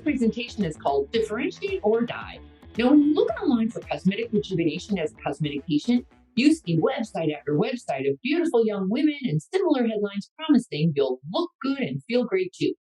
presentation is called Differentiate or Die. Now, when you look online for cosmetic rejuvenation as a cosmetic patient, you see website after website of beautiful young women and similar headlines promising you'll look good and feel great too.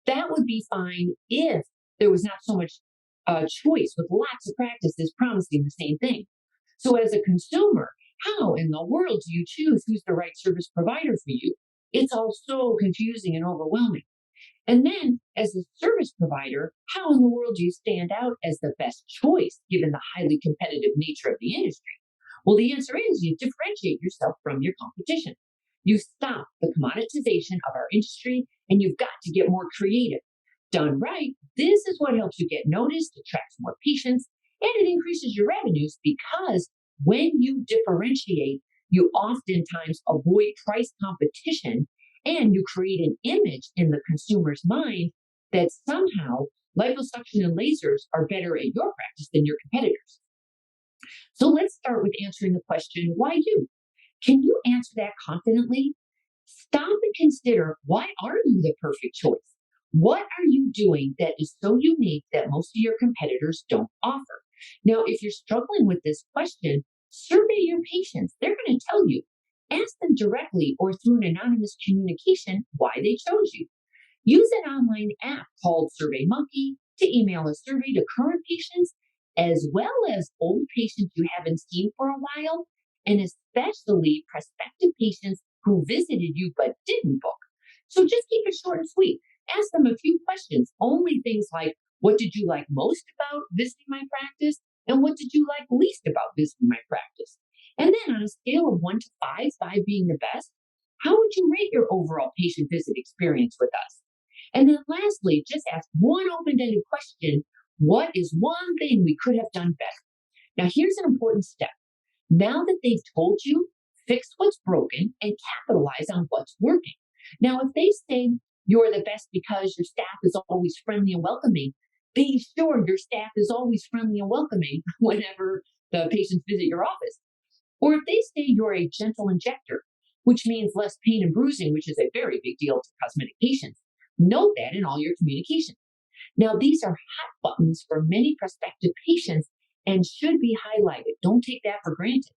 That would be fine if there was not so much choice with lots of practices promising the same thing. So, as a consumer, how in the world do you choose who's the right service provider for you? It's all so confusing and overwhelming. And then, as a service provider, how in the world do you stand out as the best choice given the highly competitive nature of the industry? Well, the answer is you differentiate yourself from your competition. You stop the commoditization of our industry and you've got to get more creative. Done right, this is what helps you get noticed, attracts more patients, and it increases your revenues because when you differentiate, you oftentimes avoid price competition and you create an image in the consumer's mind that somehow liposuction and lasers are better at your practice than your competitors. So let's start with answering the question, why you? Can you answer that confidently? Stop and consider, why are you the perfect choice? What are you doing that is so unique that most of your competitors don't offer? Now, if you're struggling with this question, survey your patients. They're going to tell you. Ask them directly or through an anonymous communication why they chose you. Use an online app called SurveyMonkey to email a survey to current patients as well as old patients you haven't seen for a while, and especially prospective patients who visited you but didn't book. So just keep it short and sweet. Ask them a few questions, only things like, what did you like most about visiting my practice? And what did you like least about visiting my practice? And then on a scale of 1 to 5, 5 being the best, how would you rate your overall patient visit experience with us? And then lastly, just ask one open-ended question. What is one thing we could have done better? Now, here's an important step. Now that they've told you, fix what's broken and capitalize on what's working. Now, if they say you're the best because your staff is always friendly and welcoming, be sure your staff is always friendly and welcoming whenever the patients visit your office. Or if they say you're a gentle injector, which means less pain and bruising, which is a very big deal to cosmetic patients, note that in all your communication. Now, these are hot buttons for many prospective patients and should be highlighted. Don't take that for granted.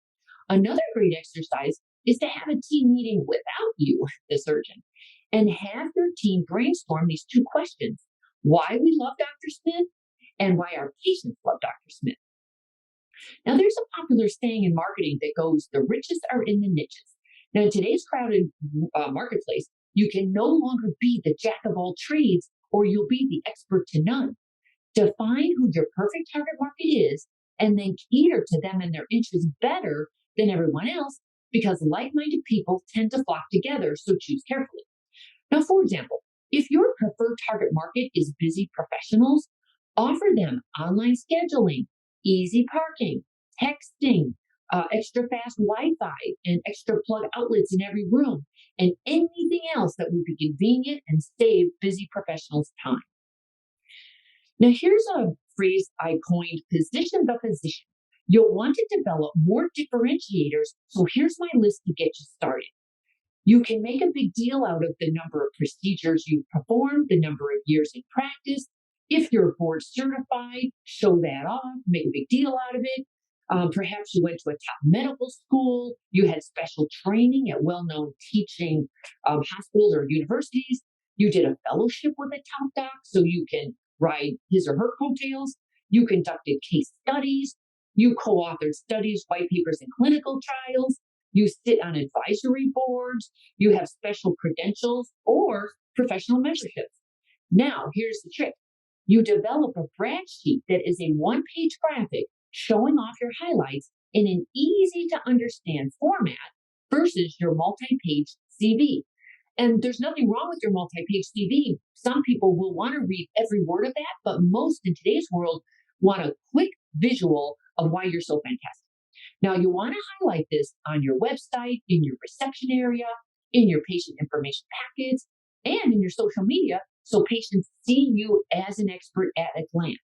Another great exercise is to have a team meeting without you, the surgeon, and have your team brainstorm these two questions: why we love Dr. Smith and why our patients love Dr. Smith. Now, there's a popular saying in marketing that goes, the richest are in the niches. Now, in today's crowded marketplace, you can no longer be the jack of all trades or you'll be the expert to none. Define who your perfect target market is and then cater to them and their interests better than everyone else because like-minded people tend to flock together, so choose carefully. Now, for example, if your preferred target market is busy professionals, offer them online scheduling, easy parking, texting, extra fast Wi-Fi, and extra plug outlets in every room, and anything else that would be convenient and save busy professionals time. Now, here's a phrase I coined, position the physician. You'll want to develop more differentiators, so here's my list to get you started. You can make a big deal out of the number of procedures you've performed, the number of years in practice. If you're board certified, show that off, make a big deal out of it. Perhaps you went to a top medical school, you had special training at well-known teaching hospitals or universities, you did a fellowship with a top doc so you can ride his or her coattails, you conducted case studies, you co-authored studies, white papers, and clinical trials, you sit on advisory boards, you have special credentials or professional memberships. Now, here's the trick. You develop a brag sheet that is a one-page graphic showing off your highlights in an easy-to-understand format versus your multi-page CV. And there's nothing wrong with your multi-page CV. Some people will want to read every word of that, but most in today's world want a quick visual of why you're so fantastic. Now, you want to highlight this on your website, in your reception area, in your patient information packets, and in your social media so patients see you as an expert at a glance.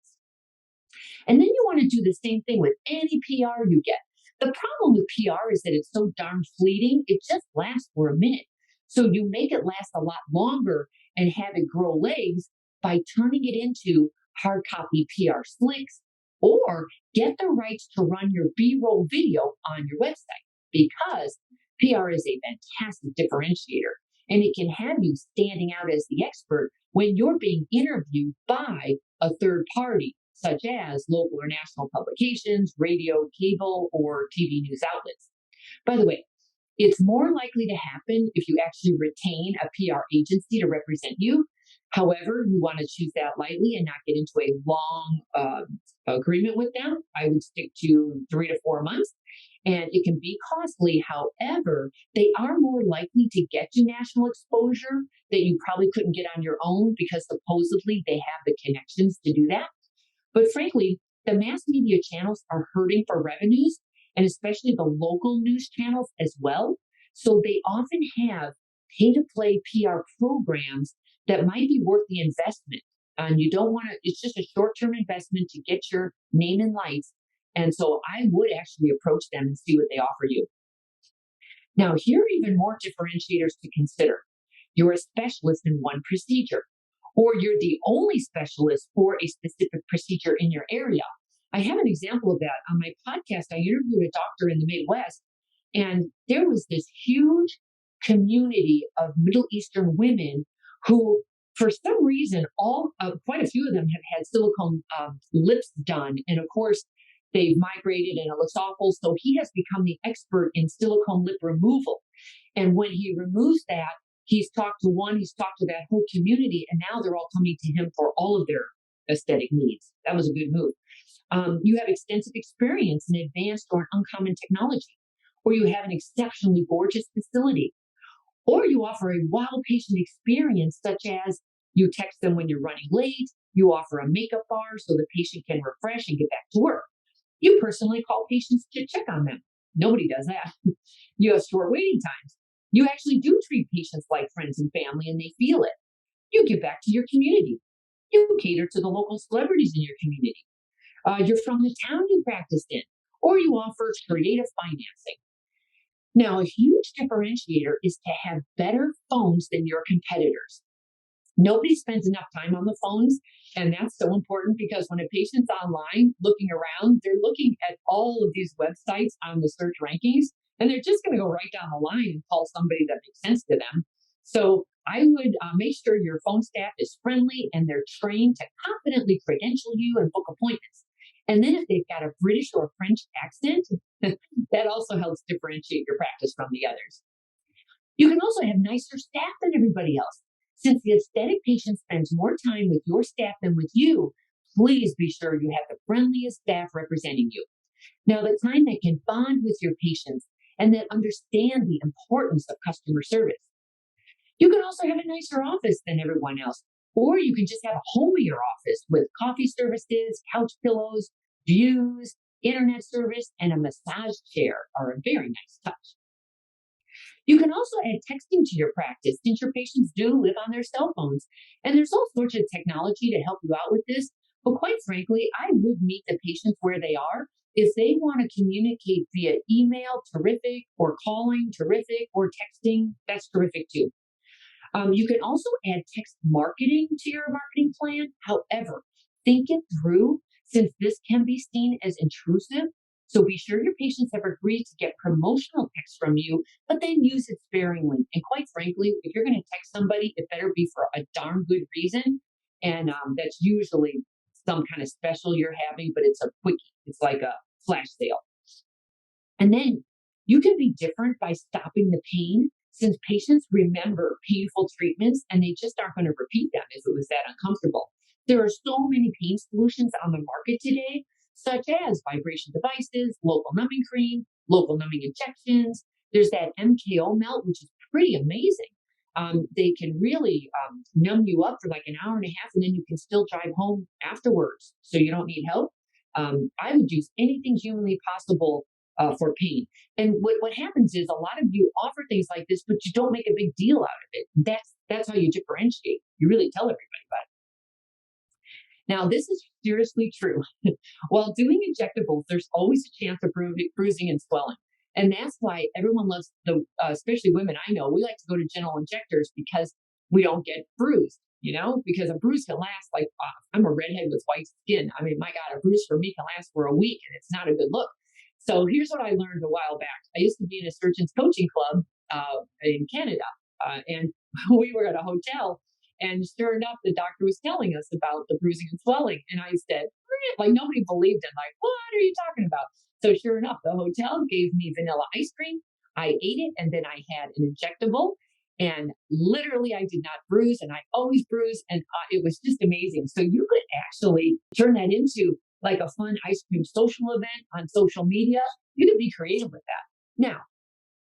And then you want to do the same thing with any PR you get. The problem with PR is that it's so darn fleeting, it just lasts for a minute. So you make it last a lot longer and have it grow legs by turning it into hard copy PR slicks, or get the rights to run your B-roll video on your website, because PR is a fantastic differentiator, and it can have you standing out as the expert when you're being interviewed by a third party, such as local or national publications, radio, cable, or TV news outlets. By the way, it's more likely to happen if you actually retain a PR agency to represent you. However, you want to choose that lightly and not get into a long agreement with them. I would stick to 3 to 4 months, and it can be costly. However, they are more likely to get you national exposure that you probably couldn't get on your own, because supposedly they have the connections to do that. But frankly, the mass media channels are hurting for revenues, and especially the local news channels as well. So they often have pay to play PR programs that might be worth the investment. And you don't want to, it's just a short term investment to get your name in lights. And so I would actually approach them and see what they offer you. Now, here are even more differentiators to consider. You're a specialist in one procedure, or you're the only specialist for a specific procedure in your area. I have an example of that. On my podcast, I interviewed a doctor in the Midwest, and there was this huge community of Middle Eastern women who, for some reason, quite a few of them have had silicone lips done. And of course, they've migrated and it looks awful. So he has become the expert in silicone lip removal. And when he removes that, he's talked to that whole community, and now they're all coming to him for all of their aesthetic needs. That was a good move. You have extensive experience in advanced or uncommon technology, or you have an exceptionally gorgeous facility, or you offer a wow patient experience, such as you text them when you're running late, you offer a makeup bar so the patient can refresh and get back to work. You personally call patients to check on them. Nobody does that. You have short waiting times. You actually do treat patients like friends and family, and they feel it. You give back to your community. You cater to the local celebrities in your community. You're from the town you practiced in, or you offer creative financing. Now, a huge differentiator is to have better phones than your competitors. Nobody spends enough time on the phones, and that's so important, because when a patient's online looking around, they're looking at all of these websites on the search rankings, and they're just going to go right down the line and call somebody that makes sense to them. So I would make sure your phone staff is friendly and they're trained to confidently credential you and book appointments. And then if they've got a British or French accent, that also helps differentiate your practice from the others. You can also have nicer staff than everybody else. Since the aesthetic patient spends more time with your staff than with you, please be sure you have the friendliest staff representing you. Now, the kind that can bond with your patients and that understand the importance of customer service. You can also have a nicer office than everyone else, or you can just have a homier office with coffee services, couch pillows, views, internet service, and a massage chair are a very nice touch. You can also add texting to your practice, since your patients do live on their cell phones. And there's all sorts of technology to help you out with this. But quite frankly, I would meet the patients where they are. If they want to communicate via email, terrific, or calling, terrific, or texting, that's terrific too. You can also add text marketing to your marketing plan. However, think it through, since this can be seen as intrusive. So be sure your patients have agreed to get promotional text from you, but then use it sparingly. And quite frankly, if you're going to text somebody, it better be for a darn good reason. And that's usually some kind of special you're having, but it's a quickie. It's like a flash sale. And then you can be different by stopping the pain, since patients remember painful treatments and they just aren't going to repeat them if it was that uncomfortable. There are so many pain solutions on the market today, such as vibration devices, local numbing cream, local numbing injections. There's that MKO melt, which is pretty amazing. They can really numb you up for like an hour and a half, and then you can still drive home afterwards, so you don't need help. I would use anything humanly possible for pain. And what happens is, a lot of you offer things like this, but you don't make a big deal out of it. That's how you differentiate. You really tell everybody about it. Now, this is seriously true. While doing injectables, there's always a chance of bruising and swelling. And that's why everyone loves especially women I know, we like to go to general injectors because we don't get bruised. because a bruise can last like, I'm a redhead with white skin. I mean, my God, a bruise for me can last for a week and it's not a good look. So here's what I learned a while back. I used to be in a surgeon's coaching club in Canada, and we were at a hotel. And sure enough, the doctor was telling us about the bruising and swelling. And I said, like, nobody believed him. Like, what are you talking about? So sure enough, the hotel gave me vanilla ice cream. I ate it, and then I had an injectable. And literally, I did not bruise, and I always bruise. And it was just amazing. So you could actually turn that into like a fun ice cream social event on social media. You could be creative with that. Now,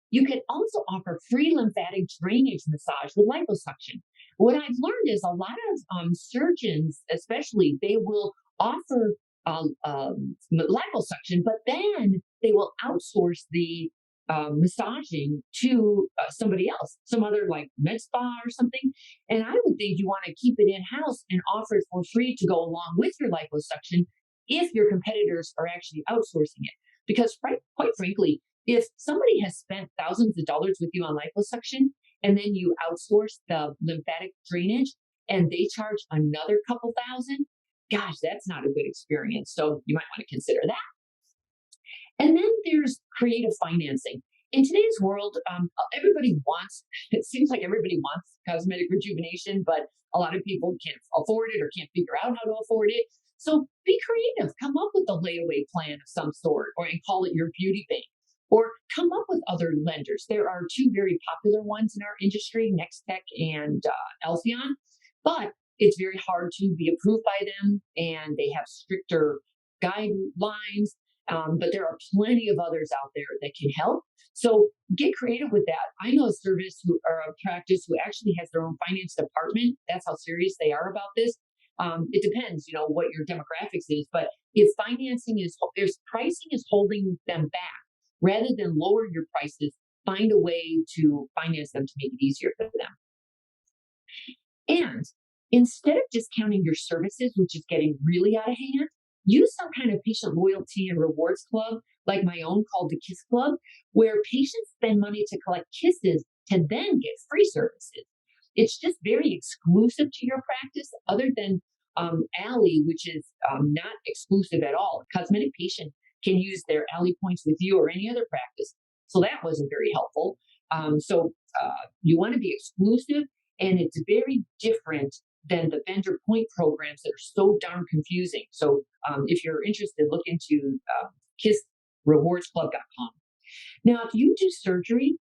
you can also offer free lymphatic drainage massage with liposuction. What I've learned is a lot of surgeons, especially, they will offer liposuction, but then they will outsource the massaging to somebody else, some other like med spa or something. And I would think you want to keep it in house and offer it for free to go along with your liposuction if your competitors are actually outsourcing it. Because quite frankly, if somebody has spent thousands of dollars with you on liposuction and then you outsource the lymphatic drainage and they charge another couple thousand, gosh, that's not a good experience. So you might want to consider that. And then there's creative financing. In today's world, everybody wants, it seems like everybody wants cosmetic rejuvenation, but a lot of people can't afford it or can't figure out how to afford it. So be creative. Come up with a layaway plan of some sort, and call it your beauty bank. Or come up with other lenders. There are two very popular ones in our industry, Nextech and Alphion, but it's very hard to be approved by them, and they have stricter guidelines. But there are plenty of others out there that can help. So get creative with that. I know a service or a practice who actually has their own finance department. That's how serious they are about this. It depends, what your demographics is. But if pricing is holding them back, rather than lower your prices, find a way to finance them to make it easier for them. And instead of discounting your services, which is getting really out of hand, use some kind of patient loyalty and rewards club, like my own called the Kiss Club, where patients spend money to collect kisses to then get free services. It's just very exclusive to your practice, other than Alley, which is not exclusive at all. A cosmetic patient can use their Alley points with you or any other practice. So that wasn't very helpful. So you want to be exclusive, and it's very different than the vendor point programs that are so darn confusing. So if you're interested, look into kissrewardsclub.com. Now, if you do surgery,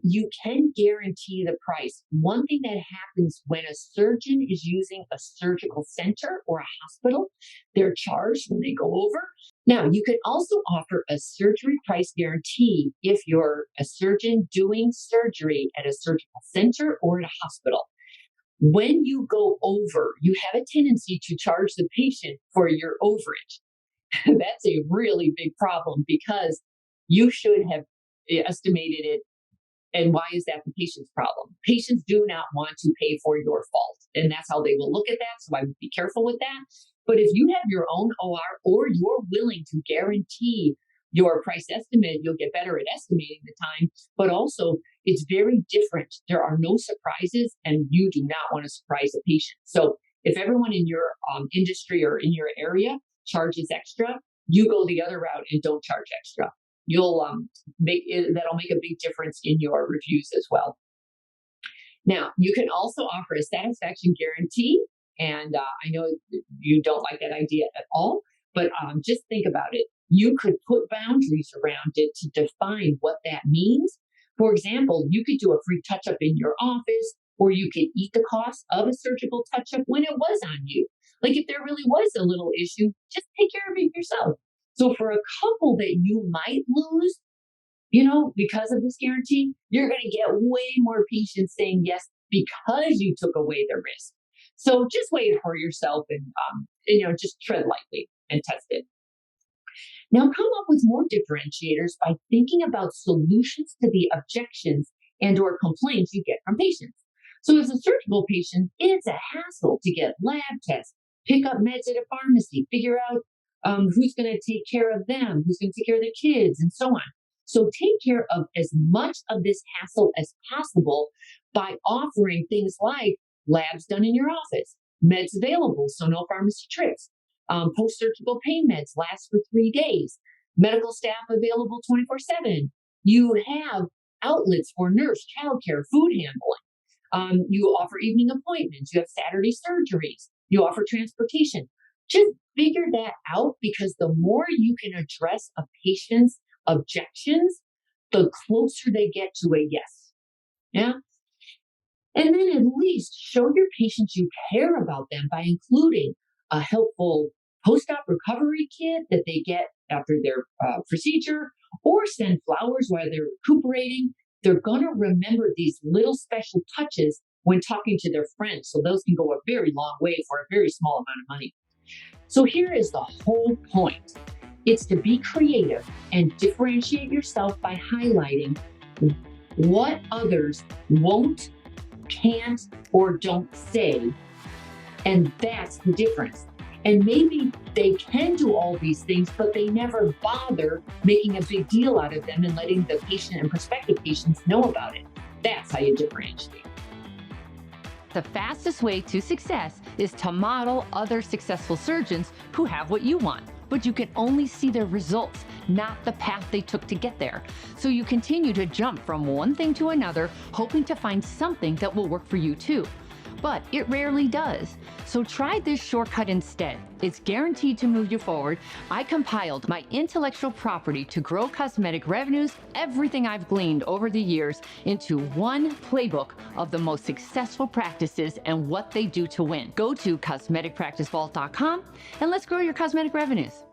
you can guarantee the price. One thing that happens when a surgeon is using a surgical center or a hospital, they're charged when they go over. Now, you can also offer a surgery price guarantee if you're a surgeon doing surgery at a surgical center or at a hospital. When you go over, you have a tendency to charge the patient for your overage. That's a really big problem because you should have estimated it. And why is that the patient's problem? Patients do not want to pay for your fault, and that's how they will look at that. So I would be careful with that. But if you have your own OR or you're willing to guarantee your price estimate, you'll get better at estimating the time. But also, it's very different. There are no surprises, and you do not want to surprise a patient. So if everyone in your industry or in your area charges extra, you go the other route and don't charge extra. You'll that'll make a big difference in your reviews as well. Now, you can also offer a satisfaction guarantee, and I know you don't like that idea at all, but just think about it. You could put boundaries around it to define what that means. For example, you could do a free touch-up in your office, or you could eat the cost of a surgical touch-up when it was on you. Like if there really was a little issue, just take care of it yourself. So for a couple that you might lose, because of this guarantee, you're going to get way more patients saying yes because you took away the risk. So just weigh it for yourself and just tread lightly and test it. Now come up with more differentiators by thinking about solutions to the objections and or complaints you get from patients. So as a surgical patient, it's a hassle to get lab tests, pick up meds at a pharmacy, figure out who's going to take care of them, who's going to take care of their kids, and so on. So take care of as much of this hassle as possible by offering things like labs done in your office, meds available, so no pharmacy trips, post-surgical pain meds last for 3 days, medical staff available 24/7. You have outlets for nurse, childcare, food handling. You offer evening appointments. You have Saturday surgeries. You offer transportation. Just figure that out, because the more you can address a patient's objections, the closer they get to a yes. Yeah. And then at least show your patients you care about them by including a helpful post-op recovery kit that they get after their procedure, or send flowers while they're recuperating. They're going to remember these little special touches when talking to their friends. So those can go a very long way for a very small amount of money. So here is the whole point. It's to be creative and differentiate yourself by highlighting what others won't, can't, or don't say. And that's the difference. And maybe they can do all these things, but they never bother making a big deal out of them and letting the patient and prospective patients know about it. That's how you differentiate. The fastest way to success is to model other successful surgeons who have what you want, but you can only see their results, not the path they took to get there. So you continue to jump from one thing to another, hoping to find something that will work for you too. But it rarely does. So try this shortcut instead. It's guaranteed to move you forward. I compiled my intellectual property to grow cosmetic revenues, everything I've gleaned over the years, into one playbook of the most successful practices and what they do to win. Go to cosmeticpracticevault.com and let's grow your cosmetic revenues.